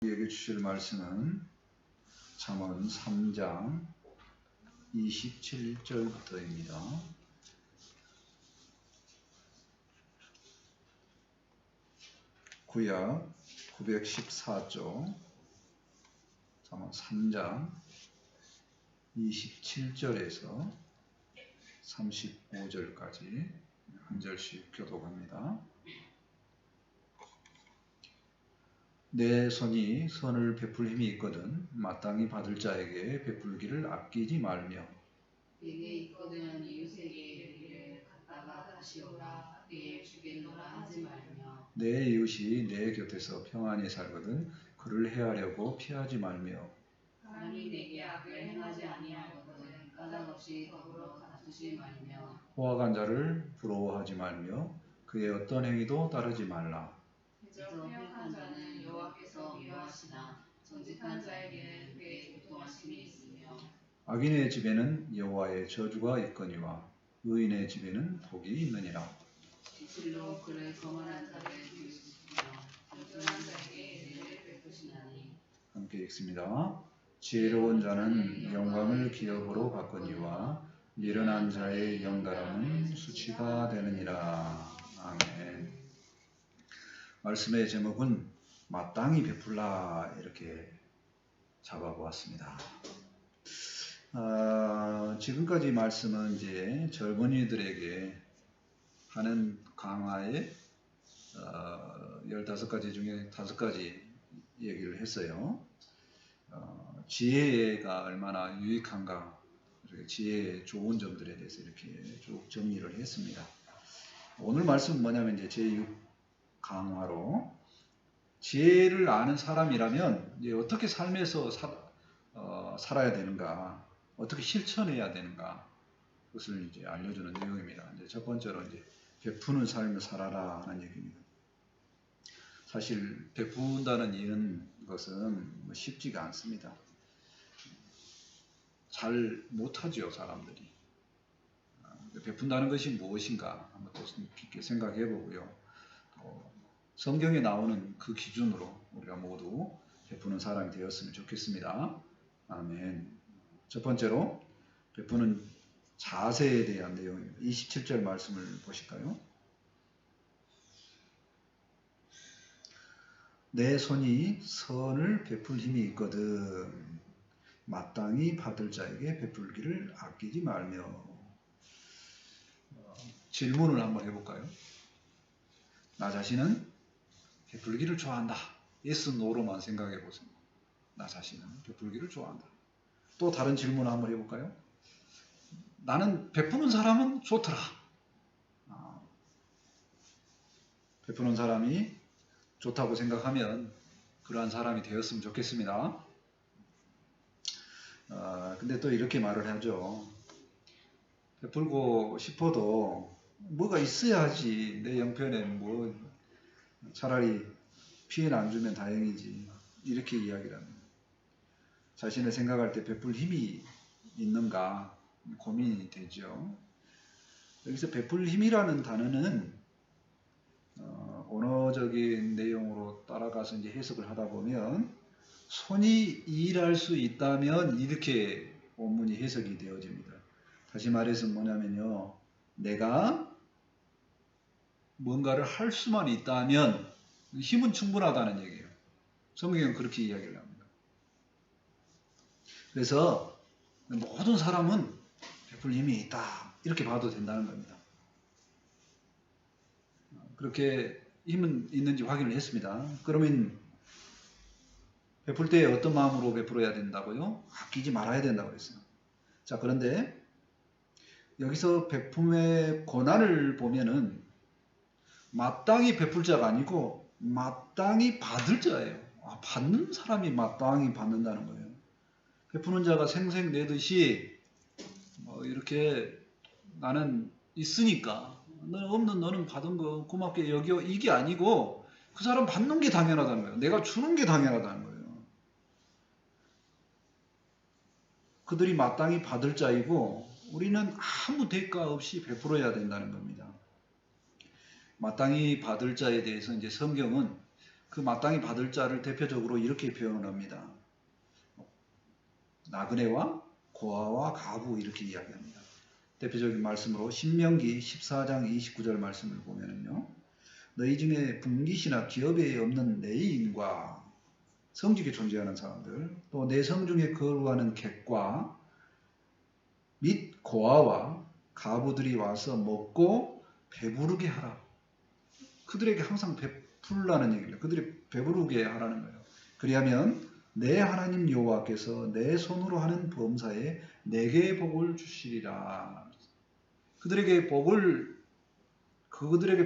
우리에게 주실 말씀은 잠언 3장 27절부터입니다. 구약 914쪽 잠언 3장 27절에서 35절까지 한 절씩 교독합니다. 내 손이 선을 베풀 힘이 있거든 마땅히 받을 자에게 베풀기를 아끼지 말며 내게 있거든 이웃에게 이르기를 갔다가 다시 오라 내일 주겠노라 하지 말며 내 이웃이 내 곁에서 평안히 살거든 그를 해하려고 피하지 말며 사람이 내게 악을 행하지 아니하거든 까닭없이 더불어 다투지 말며 호악한 자를 부러워하지 말며 그의 어떤 행위도 따르지 말라. 그저 패역한 자는 여호와께서 미워하시나 정직한 자에게는 그의 고통하심이 있으며 악인의 집에는 여호와의 저주가 있거니와 의인의 집에는 복이 있느니라. 진실로 그를 거만한 자를 비우시며 겸손한 자에게 은혜를 베푸시나니. 함께 읽습니다. 지혜로운 자는 영광을 기업으로 바꾸니와 미련한 자의 영달함은 수치가 되느니라. 아멘. 말씀의 제목은 마땅히 베풀라 이렇게 잡아보았습니다. 지금까지 말씀은 이제 젊은이들에게 하는 강화의 15가지 중에 5가지 얘기를 했어요. 지혜가 얼마나 유익한가, 지혜의 좋은 점들에 대해서 이렇게 쭉 정리를 했습니다. 오늘 말씀은 뭐냐면 이제 제6강화로 지혜를 아는 사람이라면 이제 어떻게 삶에서 살아야 되는가, 어떻게 실천해야 되는가, 그것을 이제 알려주는 내용입니다. 이제 첫 번째로 이제 베푸는 삶을 살아라 하는 얘기입니다. 사실 베푼다는 이런 것은 쉽지가 않습니다. 잘 못하죠, 사람들이. 베푼다는 것이 무엇인가 한번 또 깊게 생각해 보고요. 성경에 나오는 그 기준으로 우리가 모두 베푸는 사람이 되었으면 좋겠습니다. 아멘. 첫 번째로 베푸는 자세에 대한 내용입니다. 27절 말씀을 보실까요? 내 손이 선을 베풀 힘이 있거든 마땅히 받을 자에게 베풀기를 아끼지 말며. 질문을 한번 해볼까요? 나 자신은 베풀기를 좋아한다. yes, no로만 생각해 보세요. 나 자신은 베풀기를 좋아한다. 또 다른 질문을 한번 해볼까요? 나는 베푸는 사람은 좋더라. 베푸는 사람이 좋다고 생각하면 그러한 사람이 되었으면 좋겠습니다. 근데 또 이렇게 말을 하죠. 베풀고 싶어도 뭐가 있어야지. 내 형편에 뭐 차라리 피해는 안 주면 다행이지. 이렇게 이야기를 합니다. 자신을 생각할 때 베풀 힘이 있는가 고민이 되죠. 여기서 베풀 힘이라는 단어는 언어적인 내용으로 따라가서 이제 해석을 하다 보면 손이 일할 수 있다면 이렇게 원문이 해석이 되어집니다. 다시 말해서 뭐냐면요. 내가 뭔가를 할 수만 있다면 힘은 충분하다는 얘기예요. 성경은 그렇게 이야기를 합니다. 그래서 모든 사람은 베풀 힘이 있다. 이렇게 봐도 된다는 겁니다. 그렇게 힘은 있는지 확인을 했습니다. 그러면 베풀 때 어떤 마음으로 베풀어야 된다고요? 아끼지 말아야 된다고 그랬어요. 자, 그런데 여기서 베품의 권한을 보면은 마땅히 베풀 자가 아니고 마땅히 받을 자예요. 받는 사람이 마땅히 받는다는 거예요. 베푸는 자가 생색내듯이 이렇게 나는 있으니까 너는 없는 너는 받은 거 고맙게 여겨 이게 아니고 그 사람 받는 게 당연하다는 거예요. 내가 주는 게 당연하다는 거예요. 그들이 마땅히 받을 자이고 우리는 아무 대가 없이 베풀어야 된다는 겁니다. 마땅히 받을 자에 대해서 이제 성경은 그 마땅히 받을 자를 대표적으로 이렇게 표현을 합니다. 나그네와 고아와 가부 이렇게 이야기합니다. 대표적인 말씀으로 신명기 14장 29절 말씀을 보면은요. 너희 중에 분깃이나 기업에 없는 내인과 성직에 존재하는 사람들, 또 내 성 중에 거류하는 객과 및 고아와 가부들이 와서 먹고 배부르게 하라. 그들에게 항상 베풀라는 얘기입니다. 그들이 배부르게 하라는 거예요. 그리하면 내 하나님 여호와께서 내 손으로 하는 범사에 내게 복을 주시리라. 그들에게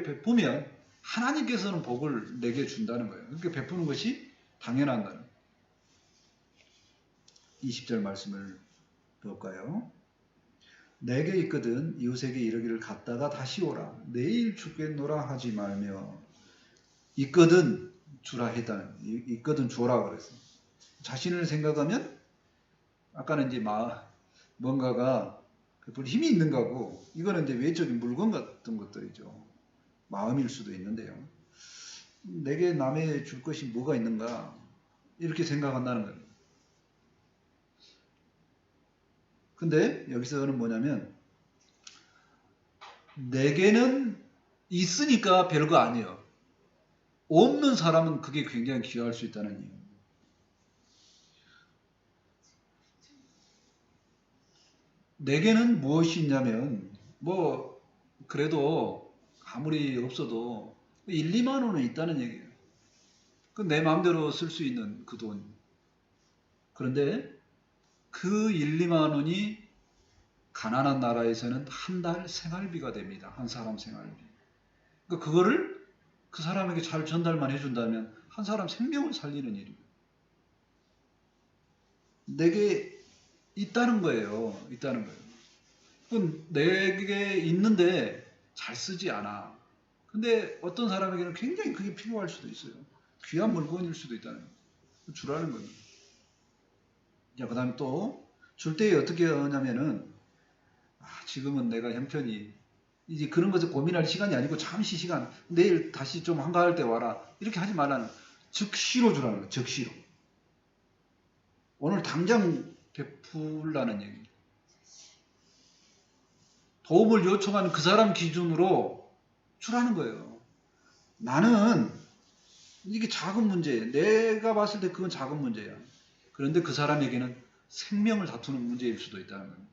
베푸면 하나님께서는 복을 내게 준다는 거예요. 그렇게 베푸는 것이 당연한다는 거예요. 20절 말씀을 볼까요? 내게 있거든 이웃에게 이르기를 갔다가 다시 오라. 내일 죽겠노라 하지 말며 있거든 주라 했다는 있거든 주라 그랬어요. 자신을 생각하면 아까는 이제 뭔가가 힘이 있는 거고 이거는 이제 외적인 물건 같은 것들이죠. 마음일 수도 있는데요. 내게 남의 줄 것이 뭐가 있는가 이렇게 생각한다는 거예요. 근데 여기서는 뭐냐면 내게는 있으니까 별거 아니에요. 없는 사람은 그게 굉장히 귀할 수 있다는 이유. 내게는 무엇이 있냐면 그래도 아무리 없어도 1, 2만 원은 있다는 얘기예요. 그 내 마음대로 쓸 수 있는 그 돈. 그런데 그 1, 2만 원이 가난한 나라에서는 한 달 생활비가 됩니다. 한 사람 생활비. 그러니까 그거를 그 사람에게 잘 전달만 해준다면 한 사람 생명을 살리는 일이에요. 내게 있다는 거예요. 있다는 거예요. 그건 내게 있는데 잘 쓰지 않아. 근데 어떤 사람에게는 굉장히 그게 필요할 수도 있어요. 귀한 물건일 수도 있다는 거예요. 주라는 거예요. 자, 그 다음에 또 줄 때 어떻게 하냐면은 지금은 내가 형편이 이제 그런 것을 고민할 시간이 아니고 잠시 시간 내일 다시 좀 한가할 때 와라 이렇게 하지 말라는 즉시로 주라는 거예요. 즉시로. 오늘 당장 베풀라는 얘기입니다. 도움을 요청하는 그 사람 기준으로 주라는 거예요. 나는 이게 작은 문제예요. 내가 봤을 때 그건 작은 문제야. 그런데 그 사람에게는 생명을 다투는 문제일 수도 있다는 거예요.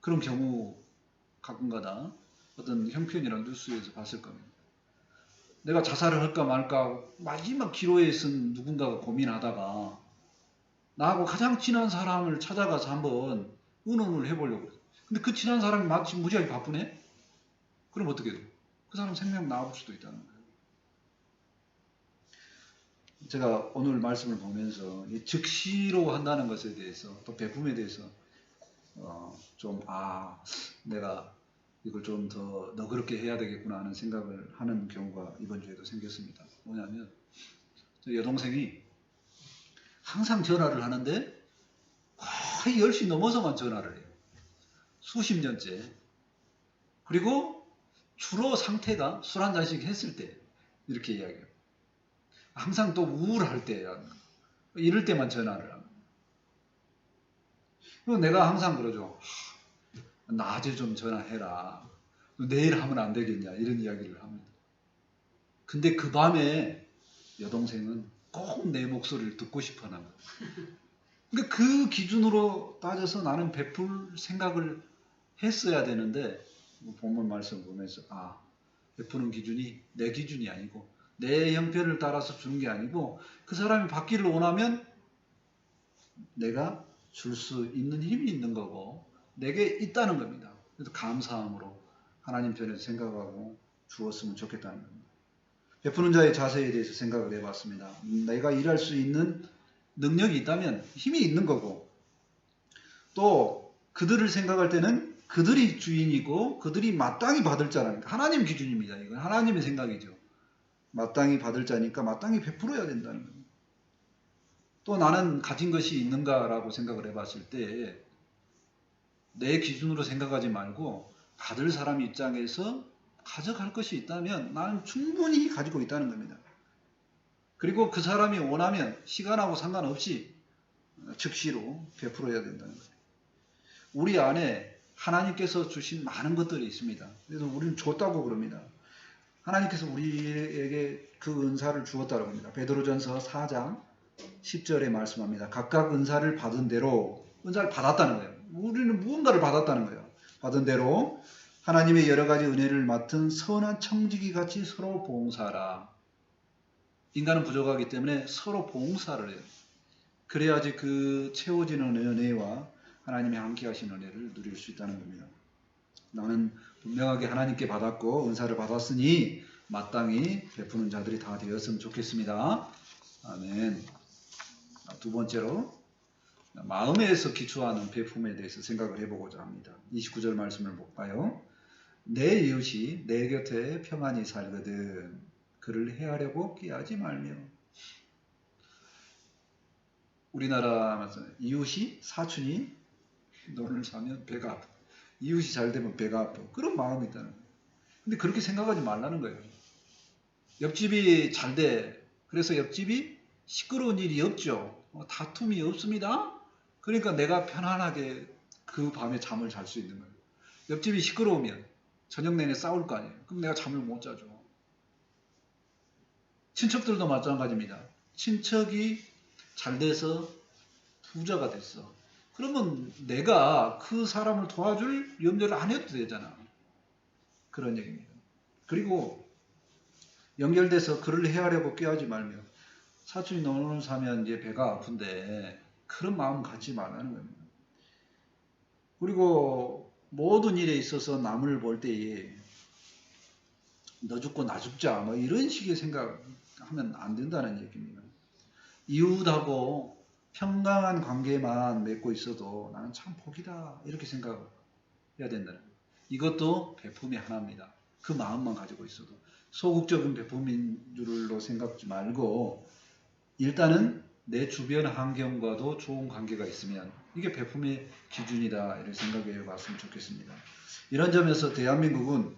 그런 경우 가끔가다 어떤 형편이나 뉴스에서 봤을 겁니다. 내가 자살을 할까 말까 마지막 기로에 있은 누군가가 고민하다가 나하고 가장 친한 사람을 찾아가서 한번 의논을 해보려고 그래요. 근데 그 친한 사람이 마치 무지하게 바쁘네? 그럼 어떻게 해요? 그 사람 생명 나올 수도 있다는 거예요. 제가 오늘 말씀을 보면서 이 즉시로 한다는 것에 대해서 또 베품에 대해서 내가 이걸 좀 더 너그럽게 해야 되겠구나 하는 생각을 하는 경우가 이번 주에도 생겼습니다. 뭐냐면 저 여동생이 항상 전화를 하는데 거의 10시 넘어서만 전화를 해요. 수십 년째. 그리고 주로 상태가 술 한 잔씩 했을 때 이렇게 이야기해요. 항상 또 우울할 때 이럴 때만 전화를 합니다. 내가 항상 그러죠. 낮에 좀 전화해라. 내일 하면 안 되겠냐 이런 이야기를 합니다. 근데 그 밤에 여동생은 꼭 내 목소리를 듣고 싶어 하는 거예요. 그러니까 그 기준으로 따져서 나는 베풀 생각을 했어야 되는데 본문 말씀 보면서 베푸는 기준이 내 기준이 아니고 내 형편을 따라서 주는 게 아니고 그 사람이 받기를 원하면 내가 줄 수 있는 힘이 있는 거고 내게 있다는 겁니다. 그래서 감사함으로 하나님 편에서 생각하고 주었으면 좋겠다는 겁니다. 베푸는 자의 자세에 대해서 생각을 해봤습니다. 내가 일할 수 있는 능력이 있다면 힘이 있는 거고 또 그들을 생각할 때는 그들이 주인이고 그들이 마땅히 받을 자라는 하나님 기준입니다. 이건 하나님의 생각이죠. 마땅히 받을 자니까 마땅히 베풀어야 된다는 겁니다. 또 나는 가진 것이 있는가라고 생각을 해봤을 때 내 기준으로 생각하지 말고 받을 사람 입장에서 가져갈 것이 있다면 나는 충분히 가지고 있다는 겁니다. 그리고 그 사람이 원하면 시간하고 상관없이 즉시로 베풀어야 된다는 거예요. 우리 안에 하나님께서 주신 많은 것들이 있습니다. 그래서 우리는 줬다고 그럽니다. 하나님께서 우리에게 그 은사를 주었다고 합니다. 베드로전서 4장 10절에 말씀합니다. 각각 은사를 받은 대로 은사를 받았다는 거예요. 우리는 무언가를 받았다는 거예요. 받은 대로 하나님의 여러 가지 은혜를 맡은 선한 청지기 같이 서로 봉사하라. 인간은 부족하기 때문에 서로 봉사를 해요. 그래야지 그 채워지는 은혜와 하나님의 함께 하신 은혜를 누릴 수 있다는 겁니다. 나는 분명하게 하나님께 받았고 은사를 받았으니 마땅히 베푸는 자들이 다 되었으면 좋겠습니다. 아멘. 두 번째로 마음에서 기초하는 베품에 대해서 생각을 해보고자 합니다. 29절 말씀을 볼까요? 내 이웃이 내 곁에 평안히 살거든 그를 해하려고 끼하지 말며. 우리나라 이웃이 사촌이 너를 사면 배가 아파. 이웃이 잘 되면 배가 아파. 그런 마음이 있다는 거예요. 근데 그렇게 생각하지 말라는 거예요. 옆집이 잘 돼. 그래서 옆집이 시끄러운 일이 없죠. 다툼이 없습니다. 그러니까 내가 편안하게 그 밤에 잠을 잘 수 있는 거예요. 옆집이 시끄러우면 저녁 내내 싸울 거 아니에요. 그럼 내가 잠을 못 자죠. 친척들도 마찬가지입니다. 친척이 잘 돼서 부자가 됐어. 그러면 내가 그 사람을 도와줄 염려를 안 해도 되잖아. 그런 얘기입니다. 그리고 연결돼서 그를 해하려고 꾀하지 말며. 사촌이 너를 사면 이제 배가 아픈데 그런 마음 갖지 말라는 겁니다. 그리고 모든 일에 있어서 남을 볼 때에 너 죽고 나 죽자 뭐 이런 식의 생각하면 안 된다는 얘기입니다. 이웃하고 평강한 관계만 맺고 있어도 나는 참 복이다 이렇게 생각해야 된다는 거예요. 이것도 베품의 하나입니다. 그 마음만 가지고 있어도 소극적인 베품인 줄로 생각하지 말고 일단은 내 주변 환경과도 좋은 관계가 있으면 이게 베품의 기준이다 이렇게 생각해 봤으면 좋겠습니다. 이런 점에서 대한민국은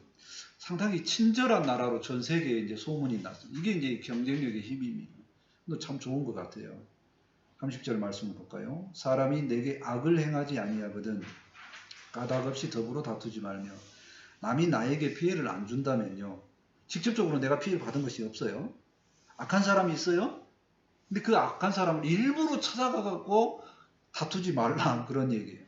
상당히 친절한 나라로 전 세계에 이제 소문이 났습니다. 이게 이제 경쟁력의 힘입니다. 참 좋은 것 같아요. 30절 말씀을 볼까요? 사람이 내게 악을 행하지 아니하거든 까닭 없이 더불어 다투지 말며. 남이 나에게 피해를 안 준다면요. 직접적으로 내가 피해를 받은 것이 없어요. 악한 사람이 있어요? 근데 그 악한 사람을 일부러 찾아가갖고 다투지 말라 그런 얘기예요.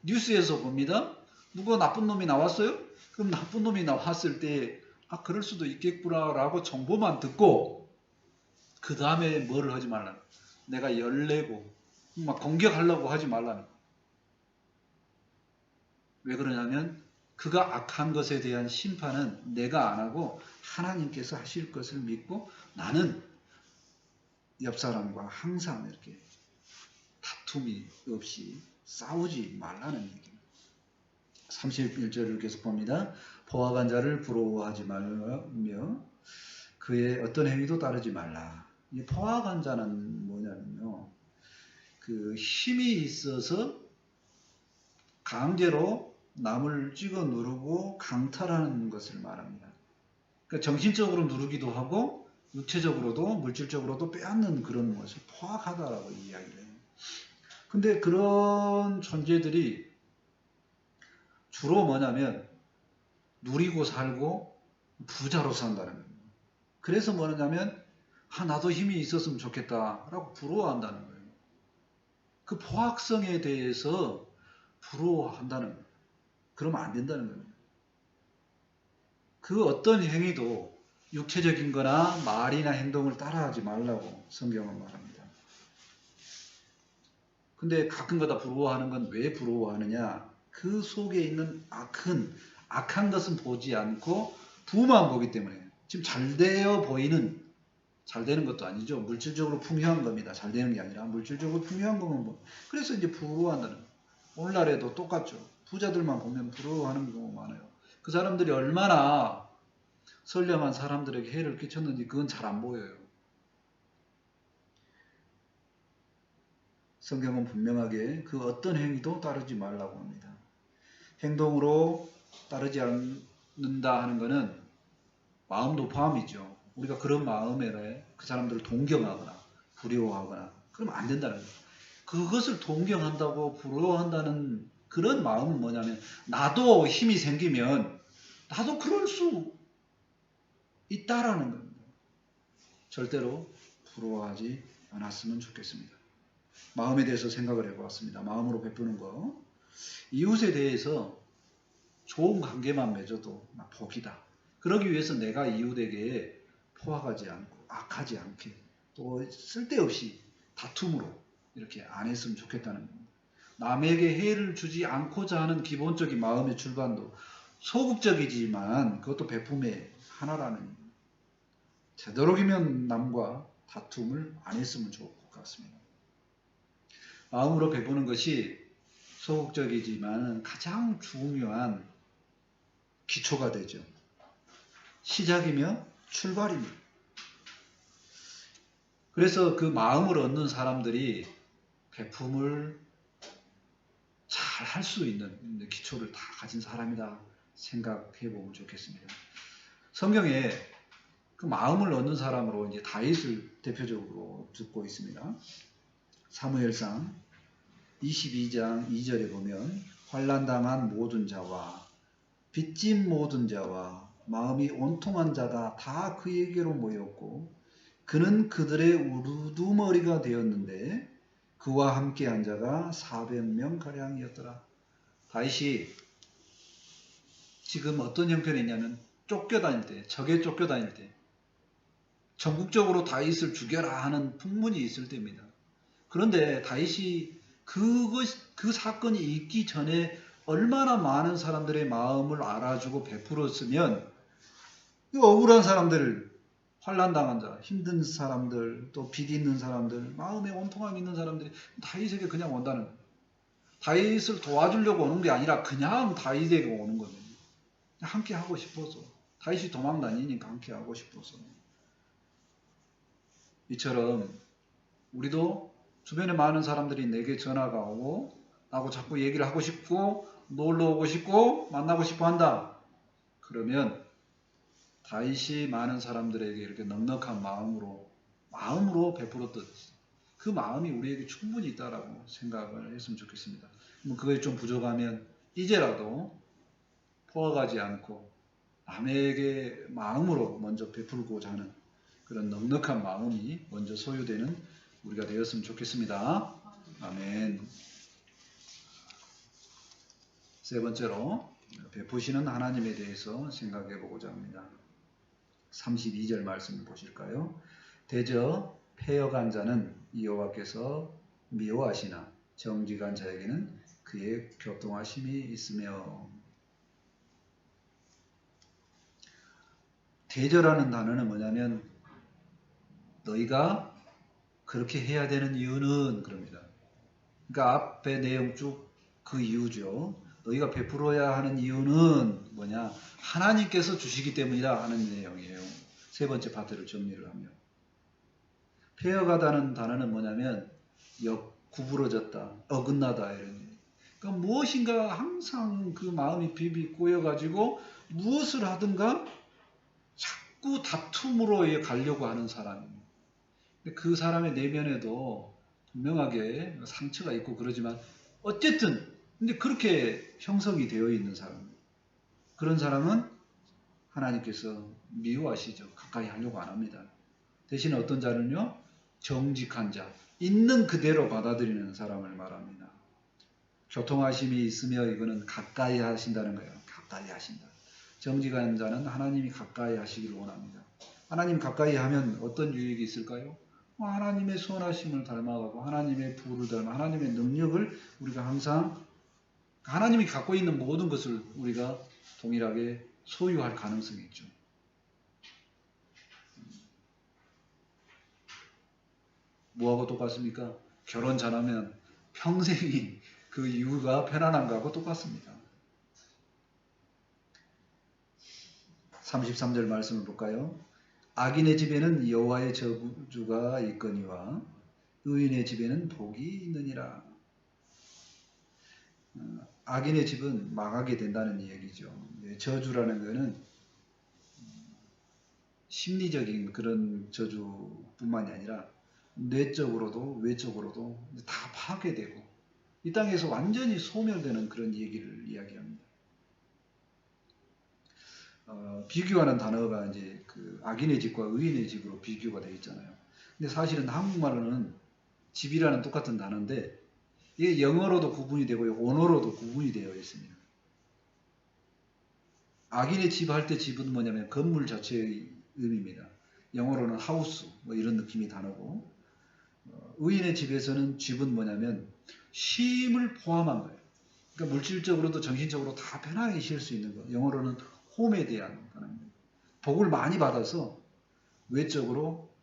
뉴스에서 봅니다. 누가 나쁜 놈이 나왔어요? 그럼 나쁜 놈이 나왔을 때 그럴 수도 있겠구나 라고 정보만 듣고 그 다음에 뭐를 하지 말라는 거예요. 내가 열내고 막 공격하려고 하지 말라는 거예요. 왜 그러냐면 그가 악한 것에 대한 심판은 내가 안 하고 하나님께서 하실 것을 믿고 나는 옆 사람과 항상 이렇게 다툼이 없이 싸우지 말라는 얘기입니다. 31절을 계속 봅니다. 포악한 자를 부러워하지 말며 그의 어떤 행위도 따르지 말라. 이 포악한 자는 뭐냐면요. 그 힘이 있어서 강제로 남을 찍어 누르고 강탈하는 것을 말합니다. 그러니까 정신적으로 누르기도 하고 육체적으로도 물질적으로도 빼앗는 그런 것을 포악하다라고 이야기를 해요. 근데 그런 존재들이 주로 뭐냐면 누리고 살고 부자로 산다는 거예요. 그래서 뭐냐면 나도 힘이 있었으면 좋겠다라고 부러워한다는 거예요. 그 포악성에 대해서 부러워한다는 거예요. 그러면 안 된다는 거예요. 그 어떤 행위도 육체적인 거나 말이나 행동을 따라하지 말라고 성경은 말합니다. 근데 가끔가다 부러워하는 건 왜 부러워하느냐? 그 속에 있는 악한 것은 보지 않고 부만 보기 때문에. 지금 잘 되는 것도 아니죠. 물질적으로 풍요한 겁니다. 잘 되는 게 아니라 물질적으로 풍요한 것만 보고. 그래서 이제 부러워한다는 거예요. 오늘날에도 똑같죠. 부자들만 보면 부러워하는 경우가 많아요. 그 사람들이 얼마나 선량한 사람들에게 해를 끼쳤는지 그건 잘 안 보여요. 성경은 분명하게 그 어떤 행위도 따르지 말라고 합니다. 행동으로 따르지 않는다 하는 것은 마음도 포함이죠. 우리가 그런 마음에 그 사람들을 동경하거나 부러워하거나 그러면 안 된다는 거예요. 그것을 동경한다고 부러워한다는 그런 마음은 뭐냐면 나도 힘이 생기면 나도 그럴 수 있다라는 겁니다. 절대로 부러워하지 않았으면 좋겠습니다. 마음에 대해서 생각을 해보았습니다. 마음으로 베푸는 거. 이웃에 대해서 좋은 관계만 맺어도 복이다. 그러기 위해서 내가 이웃에게 포악하지 않고 악하지 않게 또 쓸데없이 다툼으로 이렇게 안 했으면 좋겠다는 겁니다. 남에게 해를 주지 않고자 하는 기본적인 마음의 출발도 소극적이지만 그것도 베품의 하나라는, 되도록이면 남과 다툼을 안 했으면 좋을 것 같습니다. 마음으로 베푸는 것이 소극적이지만 가장 중요한 기초가 되죠. 시작이며 출발입니다. 그래서 그 마음을 얻는 사람들이 베품을 잘 할 수 있는 기초를 다 가진 사람이다 생각해 보면 좋겠습니다. 성경에 그 마음을 얻는 사람으로 이제 다윗을 대표적으로 듣고 있습니다. 사무엘상 22장 2절에 보면 환난당한 모든 자와 빚진 모든 자와 마음이 온통한 자가 다 그에게로 모였고 그는 그들의 우두머리가 되었는데 그와 함께한 자가 400명 가량이었더라. 다윗이 지금 어떤 형편이 있냐면 쫓겨다닐 때, 적에 쫓겨다닐 때 전국적으로 다윗을 죽여라 하는 풍문이 있을 때입니다. 그런데 다윗이 그 사건이 있기 전에 얼마나 많은 사람들의 마음을 알아주고 베풀었으면 억울한 사람들, 환난당한 자, 힘든 사람들, 또 빚 있는 사람들, 마음에 온통함 있는 사람들이 다윗에게 그냥 온다는 거예요. 다윗을 도와주려고 오는 게 아니라 그냥 다윗에게 오는 겁니다. 함께 하고 싶어서. 다윗이 도망 다니니까 함께 하고 싶어서. 이처럼 우리도 주변에 많은 사람들이 내게 전화가 오고 나하고 자꾸 얘기를 하고 싶고 놀러 오고 싶고 만나고 싶어 한다. 그러면 다윗이 많은 사람들에게 이렇게 넉넉한 마음으로 베풀었던 그 마음이 우리에게 충분히 있다라고 생각을 했으면 좋겠습니다. 그게 좀 부족하면 이제라도 포악하지 않고 남에게 마음으로 먼저 베풀고자 하는 그런 넉넉한 마음이 먼저 소유되는 우리가 되었으면 좋겠습니다. 아멘. 세 번째로 베푸시는 하나님에 대해서 생각해 보고자 합니다. 32절 말씀을 보실까요? 대저 패역한 자는 여호와께서 미워하시나 정직한 자에게는 그의 교통하심이 있으며. 대저라는 단어는 뭐냐면 너희가 그렇게 해야 되는 이유는 그럽니다. 그러니까 앞에 내용 쭉 그 이유죠. 너희가 베풀어야 하는 이유는 뭐냐? 하나님께서 주시기 때문이다 하는 내용이에요. 세 번째 파트를 정리를 하면. 패역하다는 단어는 뭐냐면 구부러졌다, 어긋나다 이런 얘기. 그러니까 무엇인가 항상 그 마음이 비비 꼬여가지고 무엇을 하든가 자꾸 다툼으로 가려고 하는 사람입니다. 그 사람의 내면에도 분명하게 상처가 있고 그러지만 어쨌든 근데 그렇게 형성이 되어 있는 사람, 그런 사람은 하나님께서 미워하시죠. 가까이 하려고 안 합니다. 대신에 어떤 자는요, 정직한 자, 있는 그대로 받아들이는 사람을 말합니다. 교통하심이 있으며 이거는 가까이 하신다는 거예요. 가까이 하신다. 정직한 자는 하나님이 가까이 하시기를 원합니다. 하나님 가까이 하면 어떤 유익이 있을까요? 하나님의 선하심을 닮아가고 하나님의 부를 닮아 하나님의 능력을 우리가 항상 하나님이 갖고 있는 모든 것을 우리가 동일하게 소유할 가능성이 있죠. 뭐하고 똑같습니까? 결혼 잘하면 평생이 그 이유가 편안한 거하고 똑같습니다. 33절 말씀을 볼까요? 악인의 집에는 여호와의 저주가 있거니와 의인의 집에는 복이 있느니라. 악인의 집은 망하게 된다는 얘기죠. 저주라는 것은 심리적인 그런 저주뿐만이 아니라 뇌적으로도 외적으로도 다 파괴되고 이 땅에서 완전히 소멸되는 그런 얘기를 이야기합니다. 비교하는 단어가 이제 그 악인의 집과 의인의 집으로 비교가 되어 있잖아요. 근데 사실은 한국말로는 집이라는 똑같은 단어인데 이게 영어로도 구분이 되고 언어로도 구분이 되어 있습니다. 악인의 집 할 때 집은 뭐냐면 건물 자체의 의미입니다. 영어로는 하우스 뭐 이런 느낌의 단어고 의인의 집에서는 집은 뭐냐면 쉼을 포함한 거예요. 그러니까 물질적으로도 정신적으로 다 편하게 쉴 수 있는 거. 영어로는 홈에 대한 단어입니다. 복을 많이 받아서 외적으로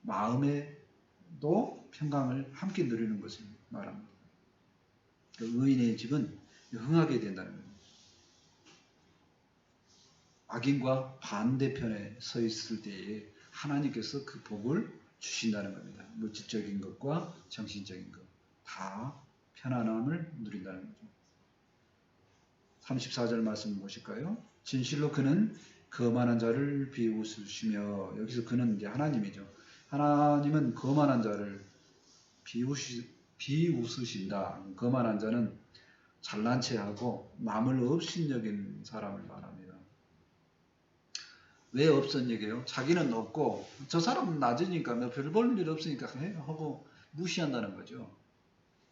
마음에도 평강을 함께 누리는 것을 말합니다. 의인의 집은 흥하게 된다는 겁니다. 악인과 반대편에 서 있을 때에 하나님께서 그 복을 주신다는 겁니다. 물질적인 것과 정신적인 것 다 편안함을 누린다는 거죠. 34절 말씀 보실까요? 진실로 그는 거만한 자를 비웃으시며 여기서 그는 이제 하나님이죠. 하나님은 거만한 자를 비웃으신다. 거만한 자는 잘난 체하고 남을 업신여긴 사람을 말합니다. 왜 업신여겨요? 자기는 없고 저 사람은 낮으니까 별 볼 일 없으니까 하고 무시한다는 거죠.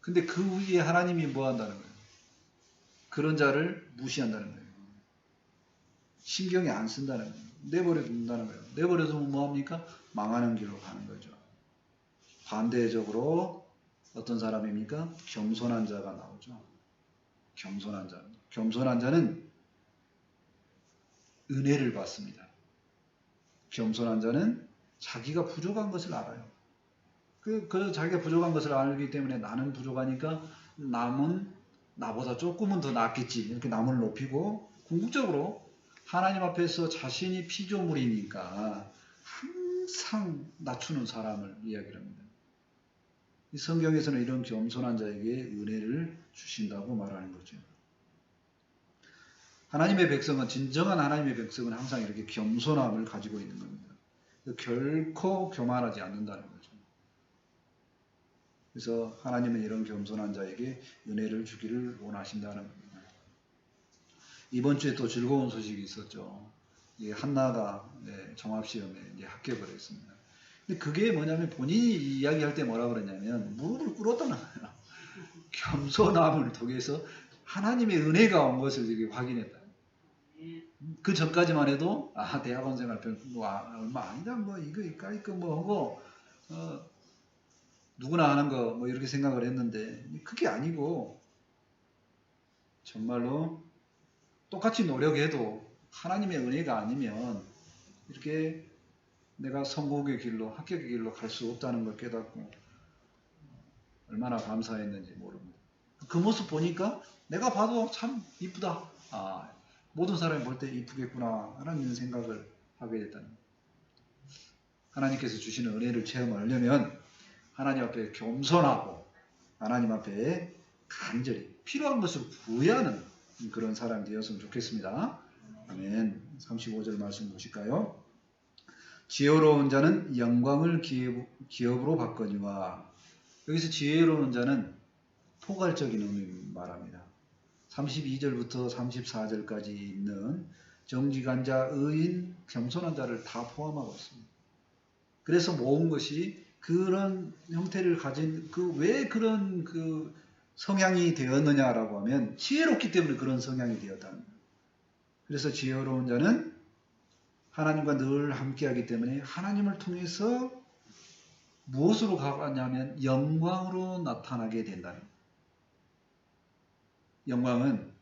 근데 그 위에 하나님이 뭐 한다는 거예요? 그런 자를 무시한다는 거예요. 신경이 안 쓴다는 거예요. 내버려 둔다는 거예요. 내버려 두면 뭐합니까? 망하는 길로 가는 거죠. 반대적으로 어떤 사람입니까? 겸손한 자가 나오죠. 겸손한 자. 겸손한 자는 은혜를 받습니다. 겸손한 자는 자기가 부족한 것을 알아요. 그 자기가 부족한 것을 알기 때문에 나는 부족하니까 남은 나보다 조금은 더 낫겠지. 이렇게 남을 높이고 궁극적으로 하나님 앞에서 자신이 피조물이니까 항상 낮추는 사람을 이야기를 합니다. 이 성경에서는 이런 겸손한 자에게 은혜를 주신다고 말하는 거죠. 하나님의 백성은 진정한 하나님의 백성은 항상 이렇게 겸손함을 가지고 있는 겁니다. 결코 교만하지 않는다는 거죠. 그래서 하나님은 이런 겸손한 자에게 은혜를 주기를 원하신다는 겁니다. 이번 주에 또 즐거운 소식이 있었죠. 한나가 종합시험에 합격을 했습니다. 근데 그게 뭐냐면 본인이 이야기할 때 뭐라 그러냐면 무릎을 꿇었다는 거예요. 겸손함을 통해서 하나님의 은혜가 온 것을 이렇게 확인했다. 그 전까지만 해도 대학원 생활 얼마 아니다 이거 이거 하고 누구나 하는 거 이렇게 생각을 했는데 그게 아니고 정말로 똑같이 노력해도 하나님의 은혜가 아니면 이렇게 내가 성공의 길로 합격의 길로 갈 수 없다는 걸 깨닫고 얼마나 감사했는지 모릅니다. 그 모습 보니까 내가 봐도 참 이쁘다. 모든 사람이 볼 때 이쁘겠구나 라는 생각을 하게 됐다는 거예요. 하나님께서 주시는 은혜를 체험하려면 하나님 앞에 겸손하고 하나님 앞에 간절히 필요한 것을 구하는 그런 사람이 되었으면 좋겠습니다. 아멘. 35절 말씀 보실까요? 지혜로운 자는 영광을 기업으로 바꾸니와 여기서 지혜로운 자는 포괄적인 의미를 말합니다. 32절부터 34절까지 있는 정직한 의인, 겸손한 자를 다 포함하고 있습니다. 그래서 모은 것이 그런 형태를 가진 왜 그런 성향이 되었느냐라고 하면 지혜롭기 때문에 그런 성향이 되었다는 거예요. 그래서 지혜로운 자는 하나님과 늘 함께하기 때문에 하나님을 통해서 무엇으로 가냐면 영광으로 나타나게 된다는 거예요. 영광은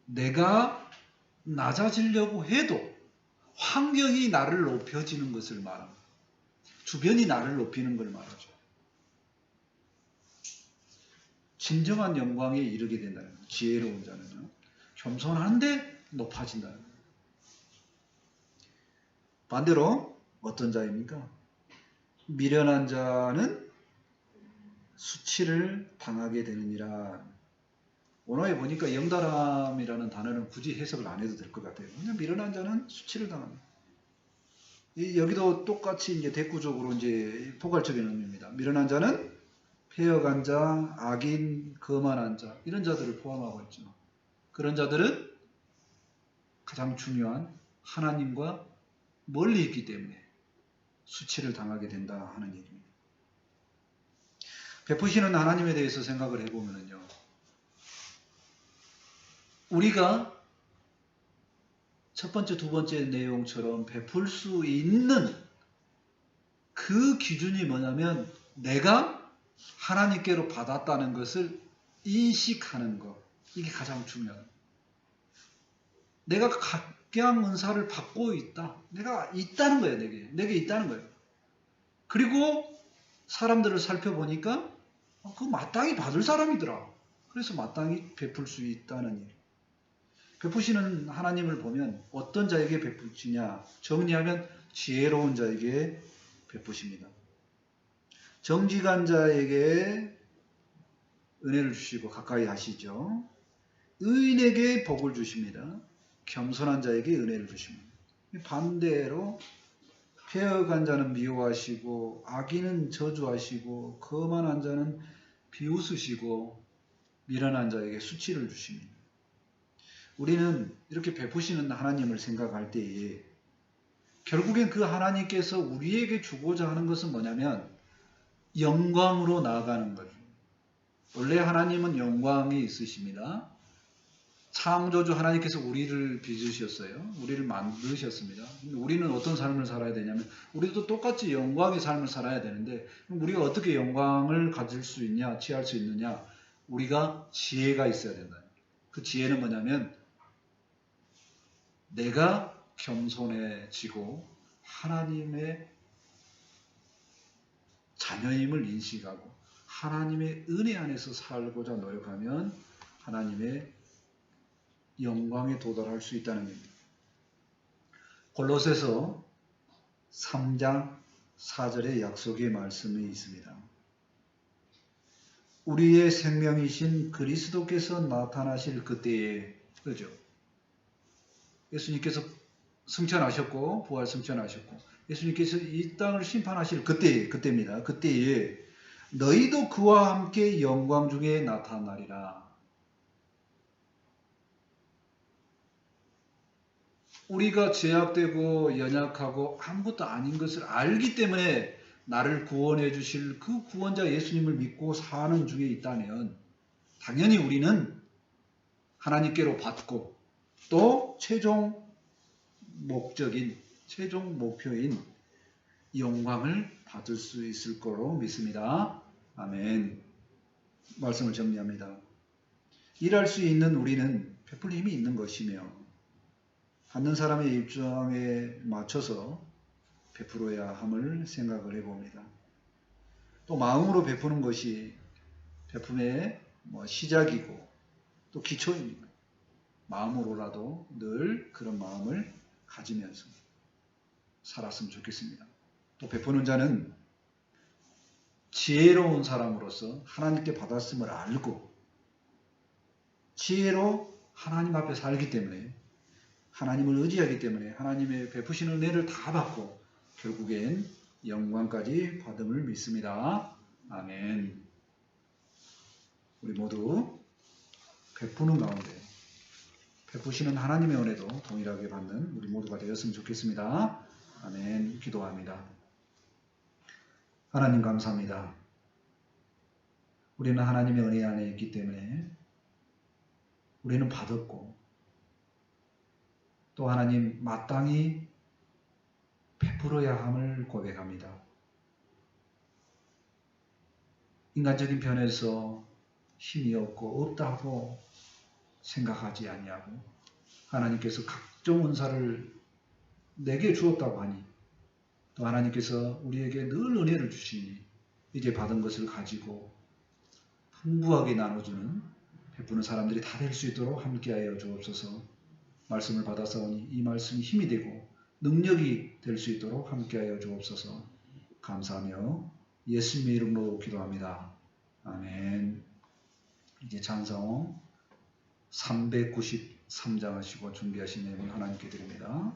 내가 낮아지려고 해도 환경이 나를 높여지는 것을 말합니다. 주변이 나를 높이는 걸 말하죠. 진정한 영광에 이르게 된다는 거예요. 지혜로운 자는요. 겸손한데 높아진다는 거예요. 반대로 어떤 자입니까? 미련한 자는 수치를 당하게 되느니라. 원어에 보니까 영달함이라는 단어는 굳이 해석을 안 해도 될 것 같아요. 그냥 미련한 자는 수치를 당합니다. 여기도 똑같이 이제 대구적으로 이제 포괄적인 의미입니다. 미련한 자는 폐역한 자, 악인, 거만한 자 이런 자들을 포함하고 있죠. 그런 자들은 가장 중요한 하나님과 멀리 있기 때문에 수치를 당하게 된다 하는 얘기입니다. 베푸시는 하나님에 대해서 생각을 해보면요. 우리가 첫 번째, 두 번째 내용처럼 베풀 수 있는 그 기준이 뭐냐면 내가 하나님께로 받았다는 것을 인식하는 것. 이게 가장 중요합니다. 내가 각양 은사를 받고 있다. 내가 있다는 거예요. 내게 있다는 거예요. 그리고 사람들을 살펴보니까 그 마땅히 받을 사람이더라. 그래서 마땅히 베풀 수 있다는 일. 베푸시는 하나님을 보면 어떤 자에게 베푸시냐? 정리하면 지혜로운 자에게 베푸십니다. 정직한 자에게 은혜를 주시고 가까이 하시죠. 의인에게 복을 주십니다. 겸손한 자에게 은혜를 주십니다. 반대로 폐역한 자는 미워하시고 악인은 저주하시고 거만한 자는 비웃으시고 미련한 자에게 수치를 주십니다. 우리는 이렇게 베푸시는 하나님을 생각할 때에 결국엔 그 하나님께서 우리에게 주고자 하는 것은 뭐냐면 영광으로 나아가는 거죠. 원래 하나님은 영광이 있으십니다. 창조주 하나님께서 우리를 빚으셨어요. 우리를 만드셨습니다. 우리는 어떤 삶을 살아야 되냐면 우리도 똑같이 영광의 삶을 살아야 되는데 우리가 어떻게 영광을 가질 수 있냐, 취할 수 있느냐? 우리가 지혜가 있어야 된다. 그 지혜는 뭐냐면 내가 겸손해지고 하나님의 자녀임을 인식하고 하나님의 은혜 안에서 살고자 노력하면 하나님의 영광에 도달할 수 있다는 겁니다. 골로새서 3장 4절의 약속의 말씀이 있습니다. 우리의 생명이신 그리스도께서 나타나실 그때에, 그죠? 예수님께서 승천하셨고 부활 승천하셨고 예수님께서 이 땅을 심판하실 그때입니다. 그때에 너희도 그와 함께 영광 중에 나타나리라. 우리가 제약되고 연약하고 아무것도 아닌 것을 알기 때문에 나를 구원해 주실 그 구원자 예수님을 믿고 사는 중에 있다면 당연히 우리는 하나님께로 받고 또 최종 목표인 영광을 받을 수 있을 거로 믿습니다. 아멘. 말씀을 정리합니다. 일할 수 있는 우리는 베풀 힘이 있는 것이며 받는 사람의 입장에 맞춰서 베풀어야 함을 생각을 해봅니다. 또 마음으로 베푸는 것이 베품의 시작이고 또 기초입니다. 마음으로라도 늘 그런 마음을 가지면서 살았으면 좋겠습니다. 또 베푸는 자는 지혜로운 사람으로서 하나님께 받았음을 알고 지혜로 하나님 앞에 살기 때문에 하나님을 의지하기 때문에 하나님의 베푸시는 은혜를 다 받고 결국엔 영광까지 받음을 믿습니다. 아멘. 우리 모두 베푸는 가운데 베푸시는 하나님의 은혜도 동일하게 받는 우리 모두가 되었으면 좋겠습니다. 아멘. 기도합니다. 하나님 감사합니다. 우리는 하나님의 은혜 안에 있기 때문에 우리는 받았고 또 하나님 마땅히 베풀어야 함을 고백합니다. 인간적인 편에서 힘이 없고 없다고 생각하지 아니하고 하나님께서 각종 은사를 내게 주었다고 하니 또 하나님께서 우리에게 늘 은혜를 주시니 이제 받은 것을 가지고 풍부하게 나눠주는 베푸는 사람들이 다 될 수 있도록 함께하여 주옵소서. 말씀을 받아서오니 이 말씀이 힘이 되고 능력이 될 수 있도록 함께하여 주옵소서. 감사하며 예수님의 이름으로 기도합니다. 아멘. 이제 찬송 393장 하시고 준비하신 내용은 하나님께 드립니다.